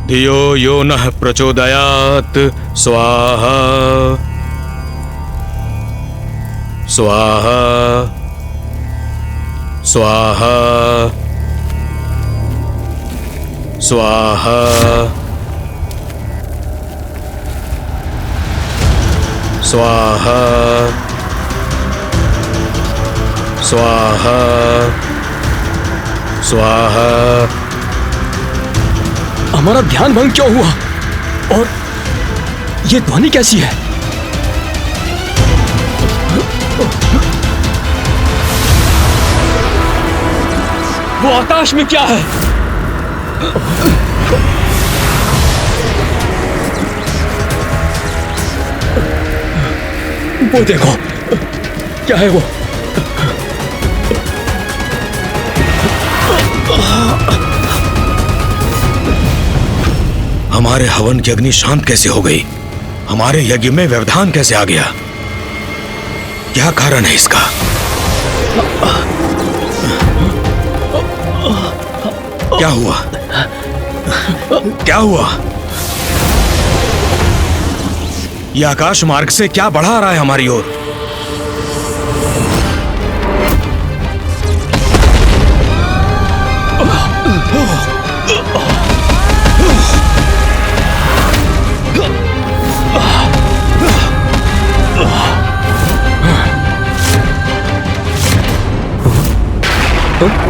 धियो यो नः प्रचोदयात् स्वाहा स्वाहा स्वाहा स्वाहा स्वाहा स्वाहा स्वाहा। हमारा ध्यान भंग क्यों हुआ और ये ध्वनि कैसी है? वो आकाश में क्या है? वो देखो, क्या है वो? हमारे हवन की अग्नि शांत कैसे हो गई? हमारे यज्ञ में व्यवधान कैसे आ गया? क्या कारण है इसका? क्या हुआ? क्या हुआ? यह आकाश मार्ग से क्या बढ़ा रहा है हमारी ओर?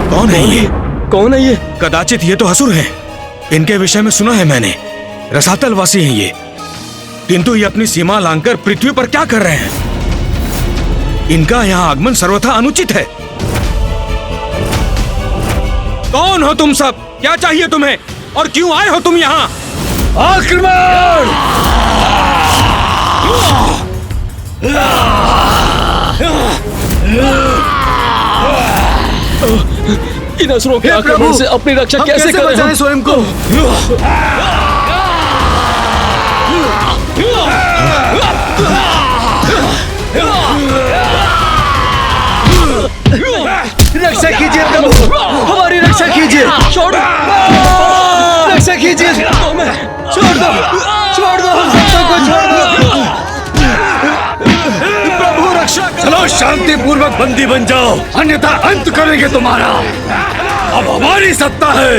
कौन है ये? कौन है ये? कदाचित ये तो असुर हैं। इनके विषय में सुना है मैंने, रसातल वासी हैं ये। किंतु ये अपनी सीमा लांघकर पृथ्वी पर क्या कर रहे हैं? इनका यहाँ आगमन सर्वथा अनुचित है। कौन हो तुम सब? क्या चाहिए तुम्हें और क्यों आए हो तुम यहाँ? आक्रमण! इन असुरों के आक्रमण से अपनी रक्षा कैसे करें स्वयं को? रक्षा कीजिए प्रभु, हमारी रक्षा कीजिए। छोड़ दो, रक्षा कीजिए। छोड़ दो, छोड़ दो, हम सबको को छोड़ दो। प्रभु रक्षा करो। चलो शांति पूर्वक बंदी बन जाओ, अन्यथा अंत करेंगे तुम्हारा। अब हमारी सत्ता है।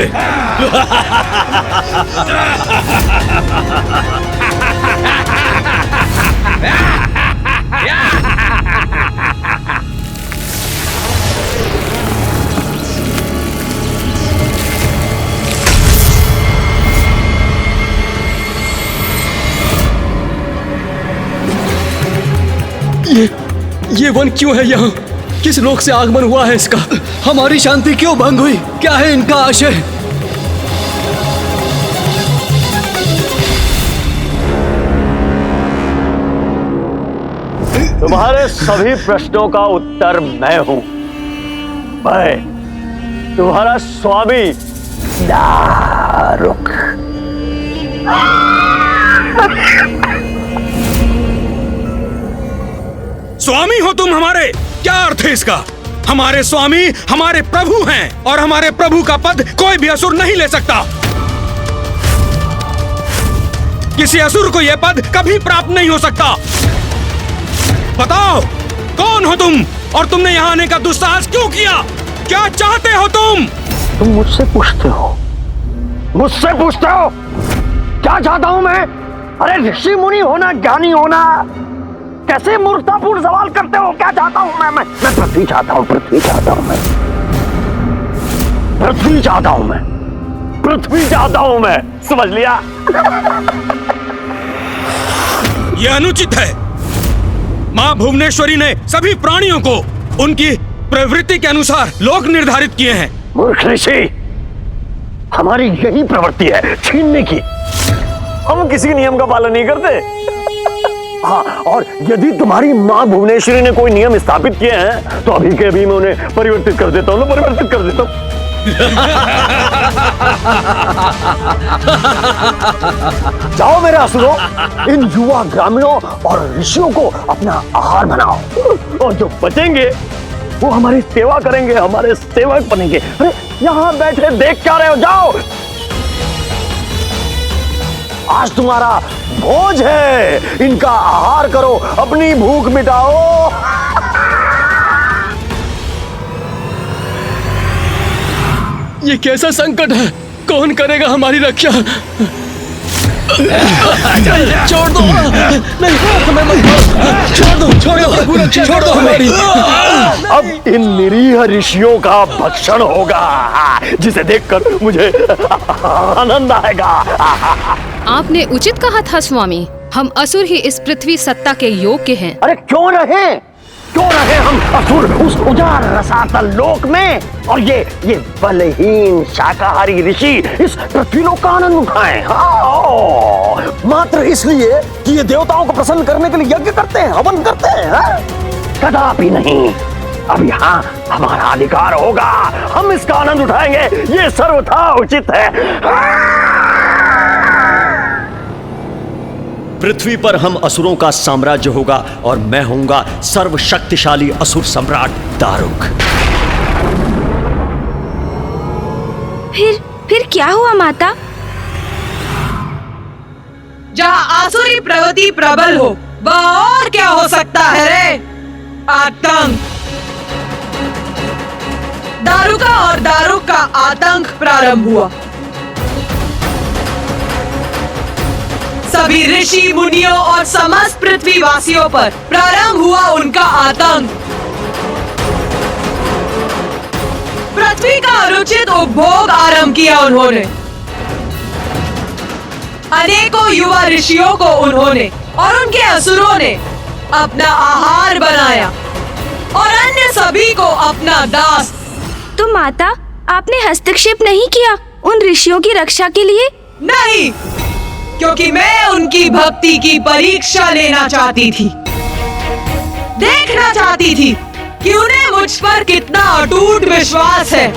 ये वन क्यों है यहाँ? किस लोक से आगमन हुआ है इसका? हमारी शांति क्यों भंग हुई? क्या है इनका आशय? तुम्हारे सभी प्रश्नों का उत्तर मैं हूं। मैं तुम्हारा स्वामी दारुक। स्वामी हो तुम हमारे? क्या अर्थ है इसका? हमारे स्वामी हमारे प्रभु हैं और हमारे प्रभु का पद कोई भी असुर नहीं ले सकता। किसी असुर को यह पद कभी प्राप्त नहीं हो सकता। बताओ, कौन हो तुम और तुमने यहाँ आने का दुस्साहस क्यों किया? क्या चाहते हो तुम? तुम मुझसे पूछते हो? मुझसे पूछते हो क्या चाहता हूं मैं? अरे ऋषि मुनि होना, ज्ञानी होना, कैसे मूर्खतापूर्ण सवाल करते हो? क्या चाहता हूं मैं पृथ्वी चाहता हूं, पृथ्वी चाहता हूं मैं, पृथ्वी चाहता हूं मैं, पृथ्वी चाहता हूं मैं। समझ लिया? यह अनुचित है। मां भुवनेश्वरी ने सभी प्राणियों को उनकी प्रवृत्ति के अनुसार लोक निर्धारित किए हैं। मूर्ख ऋषि, हमारी यही प्रवृत्ति है, छीनने की। हम किसी नियम का पालन नहीं करते। हाँ, और यदि तुम्हारी माँ भुवनेश्वरी ने कोई नियम स्थापित किए हैं तो अभी के अभी मैं उन्हें परिवर्तित कर देता हूँ, परिवर्तित कर देता हूँ। जाओ मेरे असुरों, इन युवा ग्रामीणों और ऋषियों को अपना आहार बनाओ, और जो बचेंगे वो हमारी सेवा करेंगे, हमारे सेवक बनेंगे। अरे यहाँ बैठे देख क्या रहे हो? जाओ। आज तुम्हारा भोज है। इनका आहार करो, अपनी भूख मिटाओ। ये कैसा संकट है? कौन करेगा हमारी रक्षा? छोड़ दो, नहीं हमें मत मारो। छोड़ दो, छोड़ दो हमारी। अब इन निरीह ऋषियों का भक्षण होगा, जिसे देखकर मुझे आनंद आएगा। आपने उचित कहा था स्वामी, हम असुर ही इस पृथ्वी सत्ता के योग्य हैं। अरे क्यों रहे हम असुर उस उदार रसातल लोक में, और ये बलहीन शाकाहारी ऋषि इस पृथ्वी लोक का आनंद उठाएं। हाँ, मात्र इसलिए कि ये देवताओं को प्रसन्न करने के लिए यज्ञ करते हैं, हवन करते हैं। हाँ? कदापि नहीं। अब यहाँ हमारा अधिकार होगा, हम इसका आनंद उठाएंगे, ये सर्वथा उचित है। पृथ्वी पर हम असुरों का साम्राज्य होगा और मैं होऊंगा सर्वशक्तिशाली असुर सम्राट दारुक। फिर क्या हुआ माता? जहाँ आसुरी प्रवृत्ति प्रबल हो, वह और क्या हो सकता है रे? आतंक। दारुका और दारुक का आतंक प्रारंभ हुआ। सभी ऋषि मुनियों और समस्त पृथ्वी वासियों पर प्रारंभ हुआ उनका आतंक। पृथ्वी का अनुचित उपभोग आरंभ किया उन्होंने। अनेकों युवा ऋषियों को उन्होंने और उनके असुरों ने अपना आहार बनाया और अन्य सभी को अपना दास। तो माता, आपने हस्तक्षेप नहीं किया उन ऋषियों की रक्षा के लिए? नहीं, क्योंकि मैं उनकी भक्ति की परीक्षा लेना चाहती थी, देखना चाहती थी कि उन्हें मुझ पर कितना अटूट विश्वास है।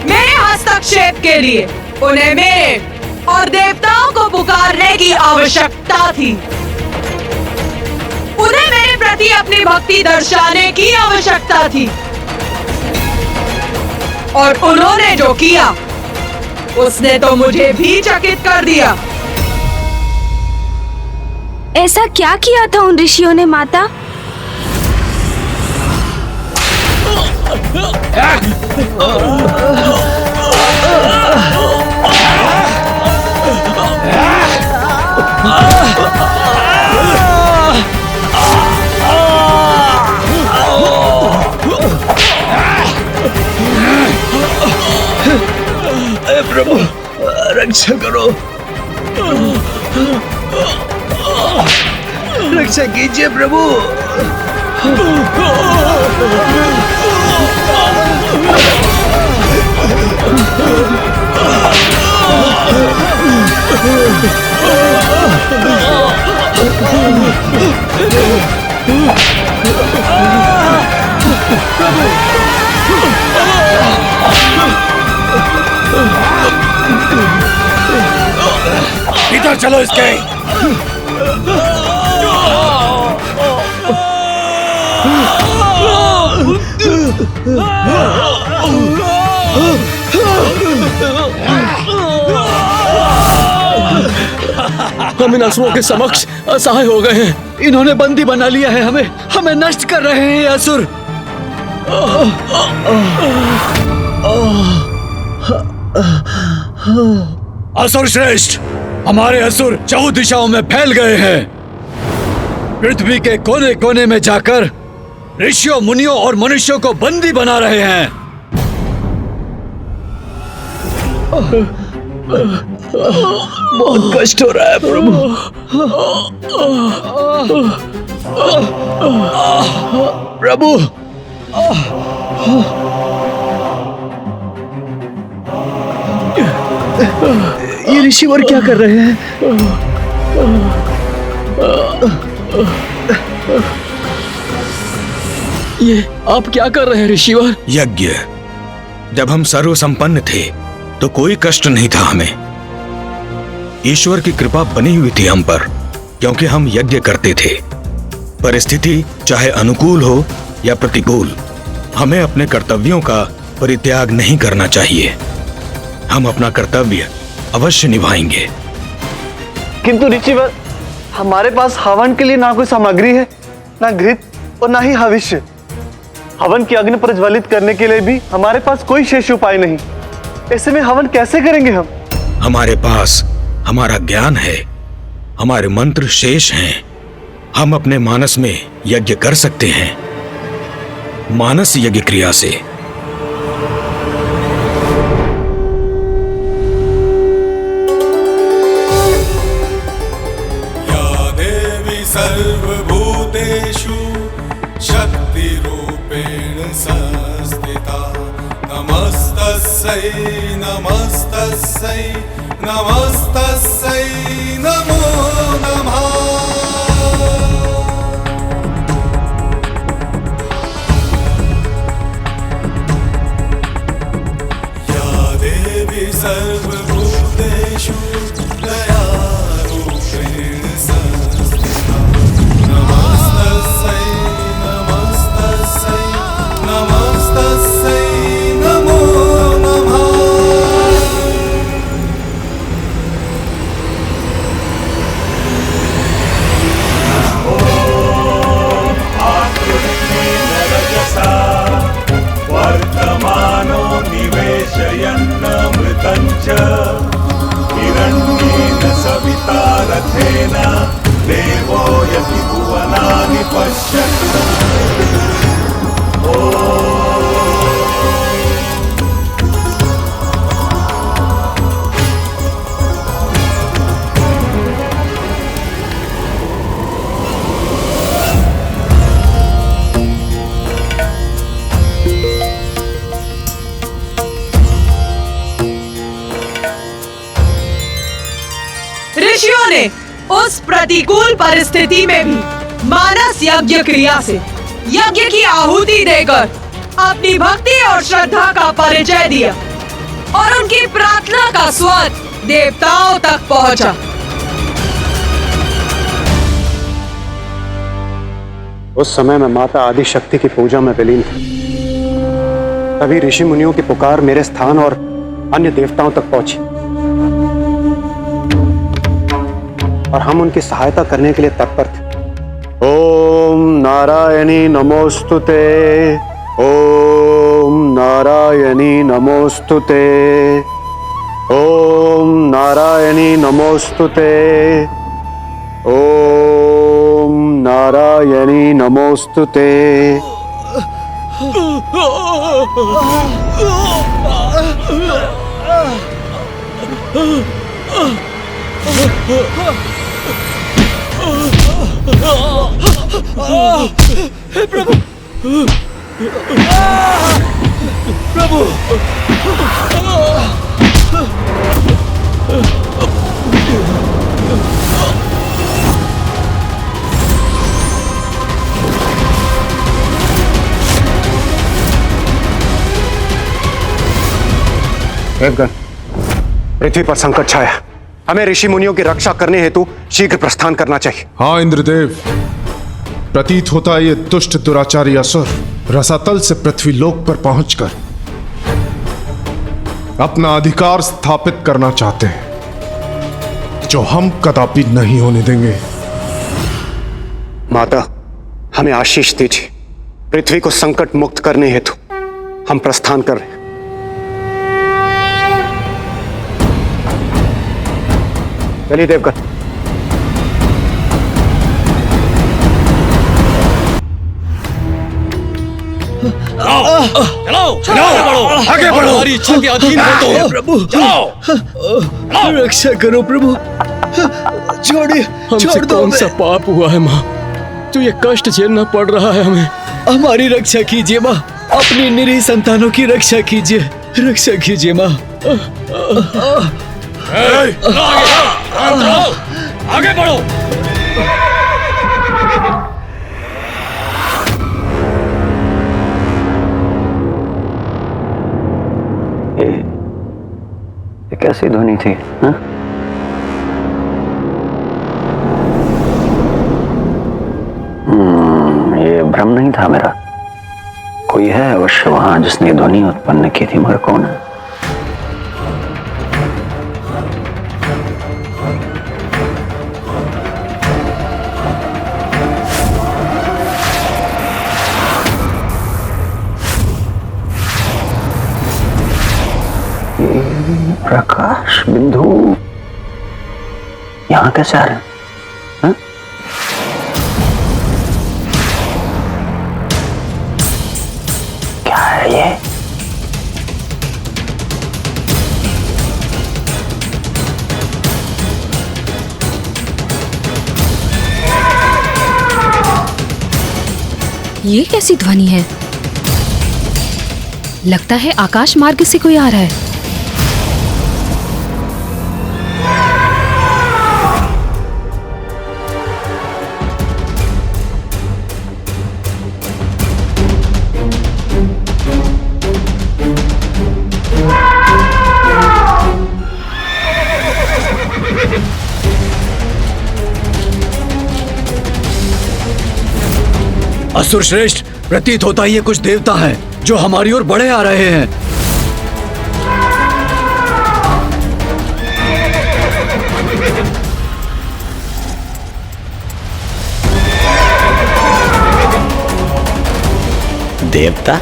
मेरे हस्तक्षेप के लिए उन्हें मेरे और देवताओं को पुकारने की आवश्यकता थी। उन्हें मेरे प्रति अपनी भक्ति दर्शाने की आवश्यकता थी, और उन्होंने जो किया उसने तो मुझे भी चकित कर दिया। ऐसा क्या किया था उन ऋषियों ने माता? प्रभु, रक्षा करो, रक्षा कीजिए प्रभु। इधर चलो इसके। हम इन असुरों के समक्ष असहाय हो गए हैं। इन्होंने बंदी बना लिया है हमें नष्ट कर रहे हैं ये असुर। असुर श्रेष्ठ, हमारे असुर 4 दिशाओं में फैल गए हैं। पृथ्वी के कोने कोने में जाकर ऋषियों, मुनियों और मनुष्यों को बंदी बना रहे हैं। बहुत कष्ट हो रहा है प्रभु। प्रभु, ये ऋषिवर क्या कर रहे हैं? ये आप क्या कर रहे हैं ऋषिवर? यज्ञ। जब हम सर्वसंपन्न थे तो कोई कष्ट नहीं था हमें। ईश्वर की कृपा बनी हुई थी हम पर, क्योंकि हम यज्ञ करते थे। परिस्थिति चाहे अनुकूल हो या प्रतिकूल, हमें अपने कर्तव्यों का परित्याग नहीं करना चाहिए। हम अपना कर्तव्य अवश्य निभाएंगे। किंतु ऋषिवर, हमारे पास हवन के लिए ना कोई सामग्री है, ना घृत और ना ही हविष्य। हवन की अग्नि प्रज्वलित करने के लिए भी हमारे पास कोई शेष उपाय नहीं। ऐसे में हवन कैसे करेंगे हम? हमारे पास हमारा ज्ञान है, हमारे मंत्र शेष हैं। हम अपने मानस में यज्ञ कर सकते हैं, मानस यज्ञ क्रिया से। या देवी सर्वभूतेषु शक्तिरूपेण संस्थिता नमस्तस्यै नमस्तस्यै नमस्तस्यै नमो नमः। सर्वभूतेषु दयारूपेण संस्थिता नमस्तस्यै नमस्तस्यै नमस्तस्यै नमो नमः। वर्तमानो निवेशयन्नमृतं च हिरण्येन सविता रथेन देवो यति भुवनानि पश्यन्। ऋषियों ने उस प्रतिकूल परिस्थिति में भी मानस यज्ञ क्रिया से यज्ञ की आहुति देकर अपनी भक्ति और श्रद्धा का परिचय दिया और उनकी प्रार्थना का स्वर देवताओं तक पहुंचा। उस समय मैं माता आदि शक्ति की पूजा में विलीन था। तभी ऋषि मुनियों की पुकार मेरे स्थान और अन्य देवताओं तक पहुंची और हम उनकी सहायता करने के लिए तत्पर थे। ओम नारायणी नमोस्तुते, ओम नारायणी नमोस्तुते, ओम नारायणी नमोस्तुते, ओम नारायणी नमोस्तुते। हे प्रभु, प्रभु, देवगण, पृथ्वी पर संकट छाया। हमें ऋषि मुनियों की रक्षा करने हेतु शीघ्र प्रस्थान करना चाहिए। हाँ इंद्रदेव, प्रतीत होता है ये दुष्ट दुराचारी असुर रसातल से पृथ्वी लोक पर पहुंचकर अपना अधिकार स्थापित करना चाहते हैं, जो हम कदापि नहीं होने देंगे। माता, हमें आशीष दीजिए। पृथ्वी को संकट मुक्त करने हेतु हम प्रस्थान कर रहे हैं। चलिए देवगण। चलो, चलो, आगे बढ़ो, हमारी इच्छा के अधीन हो तो। प्रभु, रक्षा करो प्रभु, छोड़िए, हमसे कौन सा पाप हुआ है माँ, तो ये कष्ट झेलना पड़ रहा है हमें। हमारी रक्षा कीजिए माँ, अपनी निरीह संतानों की रक्षा कीजिए, रक्षा कीजिए माँ। आगे बढ़ो। ये कैसी ध्वनि थी? हाँ? ये भ्रम नहीं था मेरा। कोई है अवश्य वहां जिसने ध्वनि उत्पन्न की थी, मगर कौन है? प्रकाश बिंदु यहाँ कैसे आ रहे हैं? हाँ? क्या है ये? ये कैसी ध्वनि है? लगता है आकाश मार्ग से कोई आ रहा है। असुर श्रेष्ठ, प्रतीत होता है ये कुछ देवता हैं जो हमारी ओर बढ़े आ रहे हैं। देवता?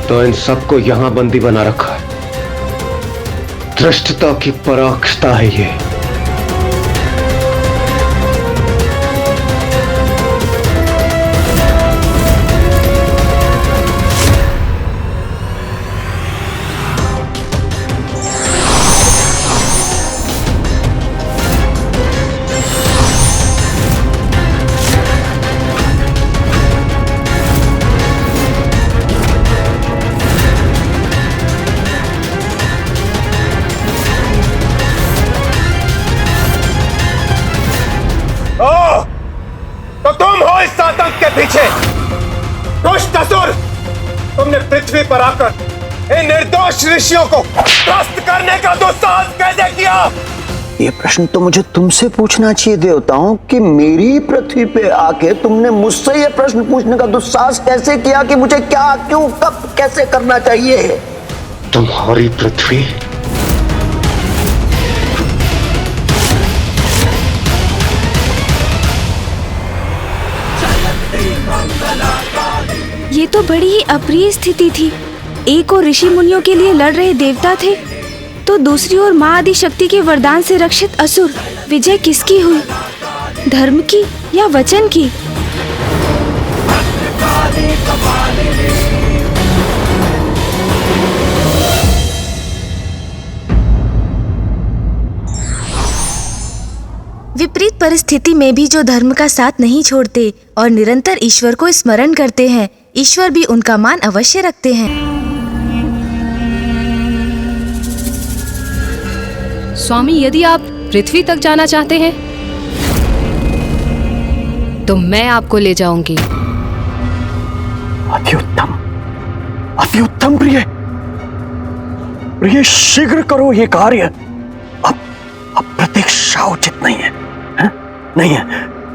तो इन सबको यहां बंदी बना रखा है। धृष्टता की पराकाष्ठा है ये। तो तुम हो इस आतंक के पीछे। दुष्ट असुर, तुमने पृथ्वी पर आकर इन निर्दोष ऋषियों को त्रस्त करने का दुस्साहस कैसे किया? ये प्रश्न तो मुझे तुमसे पूछना चाहिए देवताओं कि मेरी पृथ्वी पे आके तुमने मुझसे ये प्रश्न पूछने का दुस्साहस कैसे किया कि मुझे क्या, क्यों, कब, कैसे करना चाहिए? तुम्हारी पृथ्वी ये तो बड़ी ही अप्रिय स्थिति थी। एक और ऋषि मुनियों के लिए लड़ रहे देवता थे, तो दूसरी ओर माँ आदि शक्ति के वरदान से रक्षित असुर। विजय किसकी हुई, धर्म की या वचन की? विपरीत परिस्थिति में भी जो धर्म का साथ नहीं छोड़ते और निरंतर ईश्वर को स्मरण करते हैं, ईश्वर भी उनका मान अवश्य रखते हैं। स्वामी, यदि आप पृथ्वी तक जाना चाहते हैं तो मैं आपको ले जाऊंगी। अति उत्तम, अति उत्तम प्रिय। प्रिय, शीघ्र करो ये कार्य। अब प्रतीक्षा उचित नहीं है, है? नहीं है,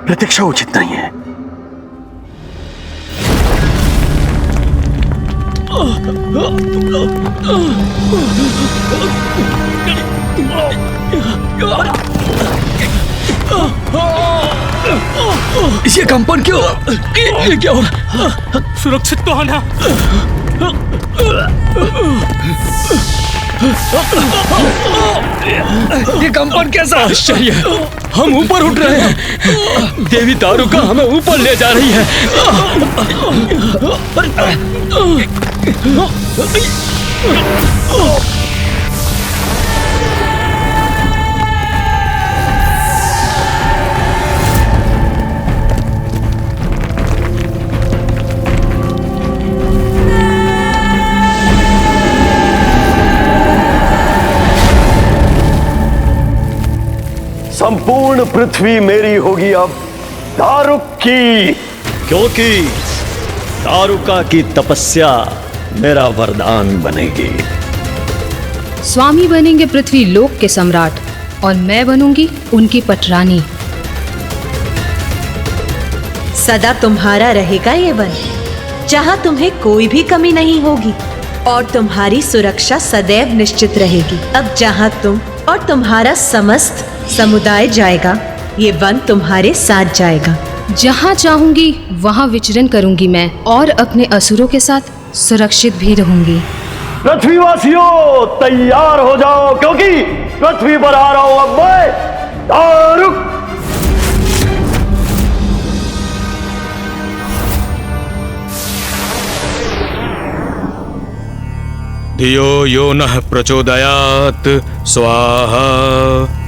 प्रतीक्षा उचित नहीं है। ये कंपन क्यों? ये क्या हो रहा? सुरक्षित तो है ना? ये कंपन कैसा आश्चर्य! हम ऊपर उठ रहे हैं। देवी दारुका हमें ऊपर ले जा रही है। संपूर्ण पृथ्वी मेरी होगी अब दारुक की, क्योंकि दारुका की तपस्या मेरा वरदान बनेगी। स्वामी बनेंगे पृथ्वी लोक के सम्राट और मैं बनूंगी उनकी पटरानी। सदा तुम्हारा रहेगा ये वन, जहाँ तुम्हें कोई भी कमी नहीं होगी और तुम्हारी सुरक्षा सदैव निश्चित रहेगी। अब जहाँ तुम और तुम्हारा समस्त समुदाय जाएगा, ये वन तुम्हारे साथ जाएगा। जहाँ चाहूंगी वहाँ विचरण करूंगी मैं और अपने असुरों के साथ सुरक्षित भी रहूंगी। पृथ्वीवासियों तैयार हो जाओ, क्योंकि पृथ्वी पर आ रहा हूं अब मैं दारुक। धियो यो नः प्रचोदयात् स्वाहा।